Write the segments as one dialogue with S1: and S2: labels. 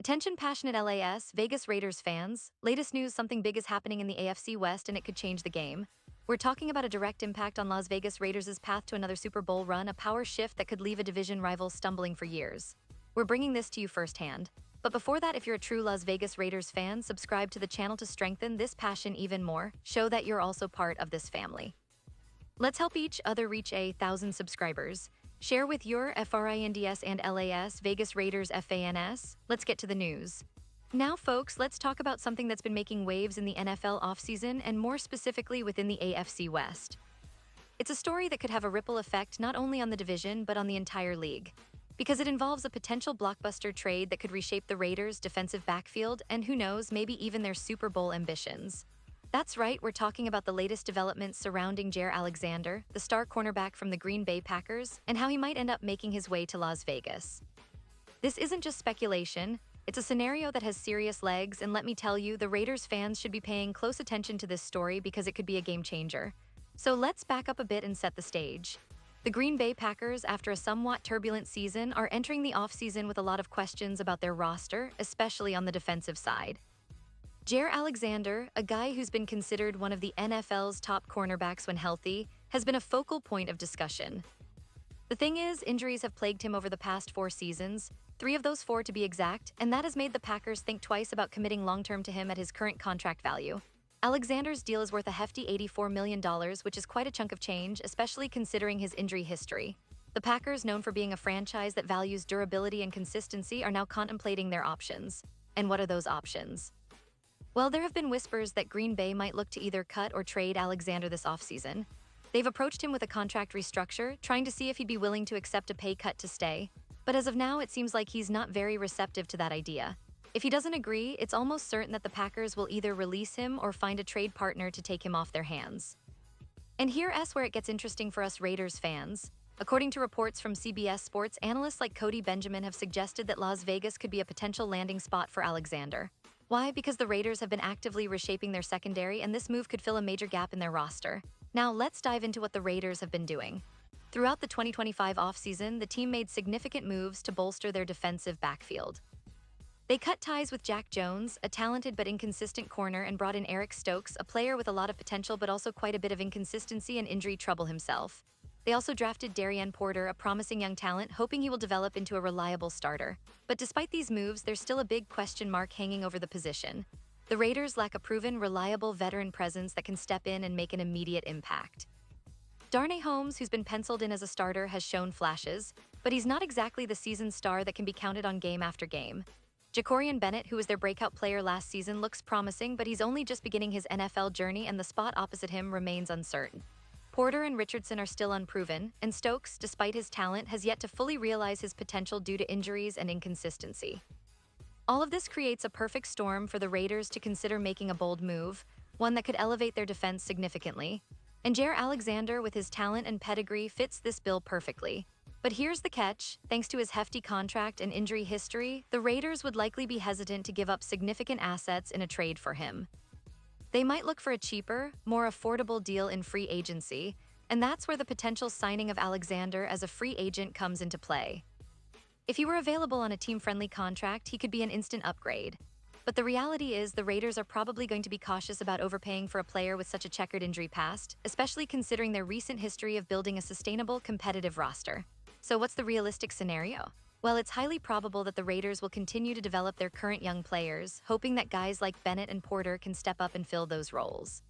S1: Attention passionate Las Vegas Raiders fans, latest news, something big is happening in the AFC West and it could change the game. We're talking about a direct impact on Las Vegas Raiders' path to another Super Bowl run, a power shift that could leave a division rival stumbling for years. We're bringing this to you firsthand. But before that, if you're a true Las Vegas Raiders fan, subscribe to the channel to strengthen this passion even more. Show that you're also part of this family. Let's help each other reach 1,000 subscribers. Share with your FRINDS and LAS Vegas Raiders FANS. Let's get to the news. Now, folks, let's talk about something that's been making waves in the NFL offseason and more specifically within the AFC West. It's a story that could have a ripple effect not only on the division but on the entire league, because it involves a potential blockbuster trade that could reshape the Raiders' defensive backfield and, who knows, maybe even their Super Bowl ambitions. That's right, we're talking about the latest developments surrounding Jaire Alexander, the star cornerback from the Green Bay Packers, and how he might end up making his way to Las Vegas. This isn't just speculation, it's a scenario that has serious legs, and let me tell you, the Raiders fans should be paying close attention to this story because it could be a game changer. So let's back up a bit and set the stage. The Green Bay Packers, after a somewhat turbulent season, are entering the offseason with a lot of questions about their roster, especially on the defensive side. Jaire Alexander, a guy who's been considered one of the NFL's top cornerbacks when healthy, has been a focal point of discussion. The thing is, injuries have plagued him over the past 4 seasons, 3 of those 4 to be exact, and that has made the Packers think twice about committing long-term to him at his current contract value. Alexander's deal is worth a hefty $84 million, which is quite a chunk of change, especially considering his injury history. The Packers, known for being a franchise that values durability and consistency, are now contemplating their options. And what are those options? Well, there have been whispers that Green Bay might look to either cut or trade Alexander this offseason. They've approached him with a contract restructure, trying to see if he'd be willing to accept a pay cut to stay. But as of now, it seems like he's not very receptive to that idea. If he doesn't agree, it's almost certain that the Packers will either release him or find a trade partner to take him off their hands. And here's where it gets interesting for us Raiders fans. According to reports from CBS Sports, analysts like Cody Benjamin have suggested that Las Vegas could be a potential landing spot for Alexander. Why? Because the Raiders have been actively reshaping their secondary, and this move could fill a major gap in their roster. Now, let's dive into what the Raiders have been doing. Throughout the 2025 offseason, the team made significant moves to bolster their defensive backfield. They cut ties with Jack Jones, a talented but inconsistent corner, and brought in Eric Stokes, a player with a lot of potential but also quite a bit of inconsistency and injury trouble himself. They also drafted Darrian Porter, a promising young talent, hoping he will develop into a reliable starter. But despite these moves, there's still a big question mark hanging over the position. The Raiders lack a proven, reliable veteran presence that can step in and make an immediate impact. Darnay Holmes, who's been penciled in as a starter, has shown flashes, but he's not exactly the seasoned star that can be counted on game after game. Jacorian Bennett, who was their breakout player last season, looks promising, but he's only just beginning his NFL journey and the spot opposite him remains uncertain. Porter and Richardson are still unproven, and Stokes, despite his talent, has yet to fully realize his potential due to injuries and inconsistency. All of this creates a perfect storm for the Raiders to consider making a bold move, one that could elevate their defense significantly. And Jaire Alexander, with his talent and pedigree, fits this bill perfectly. But here's the catch: thanks to his hefty contract and injury history, the Raiders would likely be hesitant to give up significant assets in a trade for him. They might look for a cheaper, more affordable deal in free agency, and that's where the potential signing of Alexander as a free agent comes into play. If he were available on a team-friendly contract, he could be an instant upgrade. But the reality is the Raiders are probably going to be cautious about overpaying for a player with such a checkered injury past, especially considering their recent history of building a sustainable, competitive roster. So what's the realistic scenario? Well, it's highly probable that the Raiders will continue to develop their current young players, hoping that guys like Bennett and Porter can step up and fill those roles.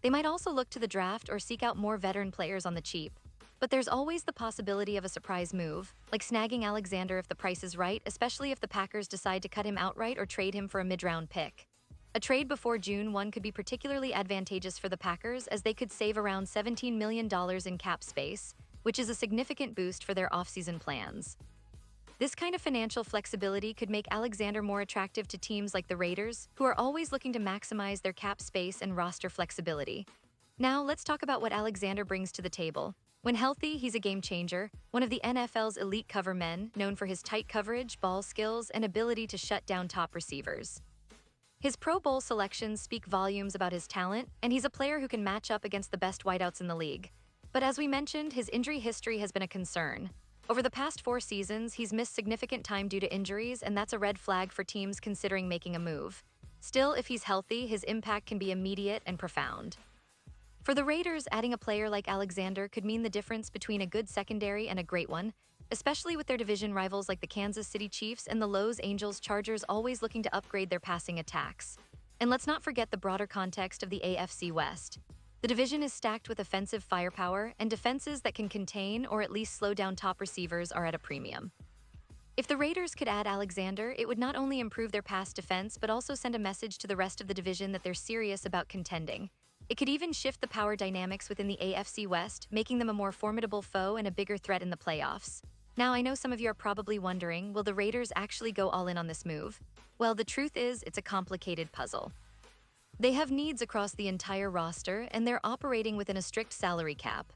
S1: They might also look to the draft or seek out more veteran players on the cheap. But there's always the possibility of a surprise move, like snagging Alexander if the price is right, especially if the Packers decide to cut him outright or trade him for a mid-round pick. A trade before June 1 could be particularly advantageous for the Packers, as they could save around $17 million in cap space, which is a significant boost for their offseason plans. This kind of financial flexibility could make Alexander more attractive to teams like the Raiders, who are always looking to maximize their cap space and roster flexibility. Now, let's talk about what Alexander brings to the table. When healthy, he's a game changer, one of the NFL's elite cover men, known for his tight coverage, ball skills, and ability to shut down top receivers. His Pro Bowl selections speak volumes about his talent, and he's a player who can match up against the best wideouts in the league. But as we mentioned, his injury history has been a concern. Over the past 4 seasons, he's missed significant time due to injuries, and that's a red flag for teams considering making a move. Still, if he's healthy, his impact can be immediate and profound. For the Raiders, adding a player like Alexander could mean the difference between a good secondary and a great one, especially with their division rivals like the Kansas City Chiefs and the Los Angeles Chargers always looking to upgrade their passing attacks. And let's not forget the broader context of the AFC West. The division is stacked with offensive firepower, and defenses that can contain or at least slow down top receivers are at a premium. If the Raiders could add Alexander, it would not only improve their pass defense but also send a message to the rest of the division that they're serious about contending. It could even shift the power dynamics within the AFC West, making them a more formidable foe and a bigger threat in the playoffs. Now, I know some of you are probably wondering, will the Raiders actually go all in on this move? Well, the truth is, it's a complicated puzzle. They have needs across the entire roster, and they're operating within a strict salary cap.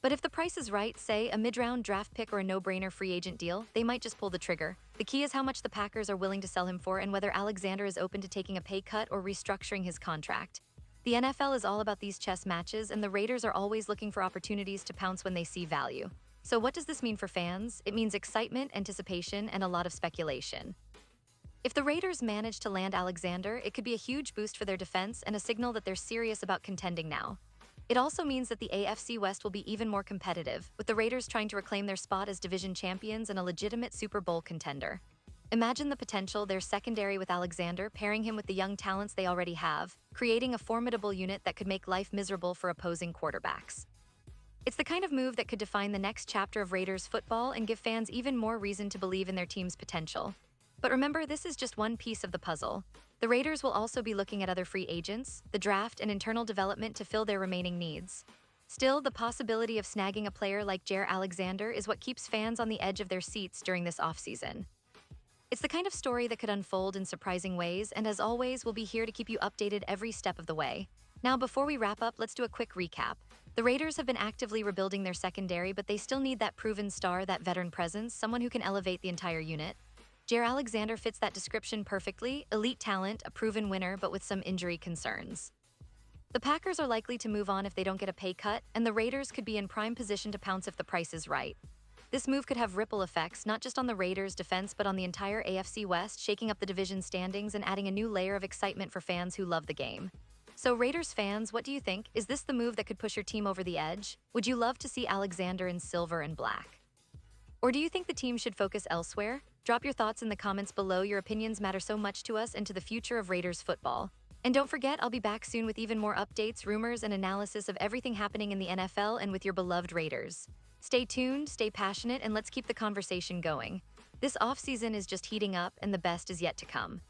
S1: But if the price is right, say a mid-round draft pick or a no-brainer free agent deal, they might just pull the trigger. The key is how much the Packers are willing to sell him for and whether Alexander is open to taking a pay cut or restructuring his contract. The NFL is all about these chess matches, and the Raiders are always looking for opportunities to pounce when they see value. So what does this mean for fans? It means excitement, anticipation, and a lot of speculation. If the Raiders manage to land Alexander, it could be a huge boost for their defense and a signal that they're serious about contending now. It also means that the AFC West will be even more competitive, with the Raiders trying to reclaim their spot as division champions and a legitimate Super Bowl contender. Imagine the potential their secondary with Alexander, pairing him with the young talents they already have, creating a formidable unit that could make life miserable for opposing quarterbacks. It's the kind of move that could define the next chapter of Raiders football and give fans even more reason to believe in their team's potential. But remember, this is just one piece of the puzzle. The Raiders will also be looking at other free agents, the draft, and internal development to fill their remaining needs. Still, the possibility of snagging a player like Jaire Alexander is what keeps fans on the edge of their seats during this offseason. It's the kind of story that could unfold in surprising ways, and as always, we'll be here to keep you updated every step of the way. Now, before we wrap up, let's do a quick recap. The Raiders have been actively rebuilding their secondary, but they still need that proven star, that veteran presence, someone who can elevate the entire unit. Jaire Alexander fits that description perfectly: elite talent, a proven winner, but with some injury concerns. The Packers are likely to move on if they don't get a pay cut, and the Raiders could be in prime position to pounce if the price is right. This move could have ripple effects, not just on the Raiders' defense, but on the entire AFC West, shaking up the division standings and adding a new layer of excitement for fans who love the game. So Raiders fans, what do you think? Is this the move that could push your team over the edge? Would you love to see Alexander in silver and black? Or do you think the team should focus elsewhere? Drop your thoughts in the comments below. Your opinions matter so much to us and to the future of Raiders football. And don't forget, I'll be back soon with even more updates, rumors, and analysis of everything happening in the NFL and with your beloved Raiders. Stay tuned, stay passionate, and let's keep the conversation going. This offseason is just heating up, and the best is yet to come.